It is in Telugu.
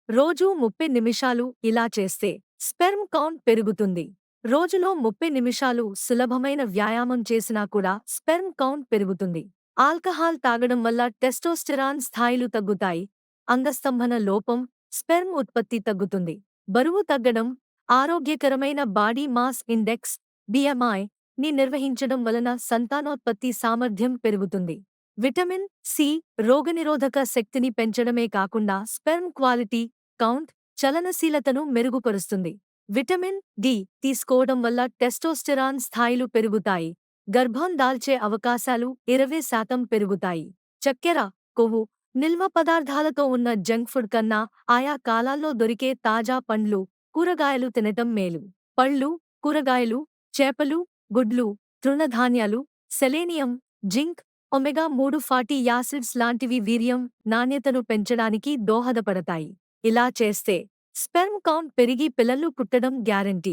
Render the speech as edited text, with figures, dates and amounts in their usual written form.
రోజూ 30 నిమిషాలు ఇలా చేస్తే స్పెర్మ్ కౌంట్ పెరుగుతుంది. రోజులో 30 నిమిషాలు సులభమైన వ్యాయామం చేసినా కూడా స్పెర్మ్ కౌంట్ పెరుగుతుంది. ఆల్కహాల్ తాగడం వల్ల టెస్టోస్టెరాన్ స్థాయిలు తగ్గుతాయి. అంగస్తంభన లోపం, స్పెర్మ్ ఉత్పత్తి తగ్గుతుంది. బరువు తగ్గడం, ఆరోగ్యకరమైన బాడీ మాస్ ఇండెక్స్ (బిఎంఐ) ని నిర్వహించడం వలన సంతానోత్పత్తి సామర్థ్యం పెరుగుతుంది. విటమిన్ సి రోగనిరోధక శక్తిని పెంచడమే కాకుండా స్పెర్మ్ క్వాలిటీ, కౌంట్, చలనశీలతను మెరుగుపరుస్తుంది. విటమిన్ డి తీసుకోవడం వల్ల టెస్టోస్టెరాన్ స్థాయిలు పెరుగుతాయి. గర్భం దాల్చే అవకాశాలు 20% పెరుగుతాయి. చక్కెర, కొవ్వు, నిల్వ పదార్థాలతో ఉన్న జంక్ ఫుడ్ కన్నా ఆయా కాలాల్లో దొరికే తాజా పండ్లు, కూరగాయలు తినటం మేలు. పళ్ళు, కూరగాయలు, చేపలు, గుడ్లు, తృణధాన్యాలు, సెలేనియం, జింక్, ఒమెగా-3 ఫాటీ యాసిడ్స్ లాంటివి వీర్యం నాణ్యతను పెంచడానికి దోహదపడతాయి. ఇలా చేస్తే స్పెర్మ్ కౌంట్ పెరిగి పిల్లలు పుట్టడం గ్యారంటీ.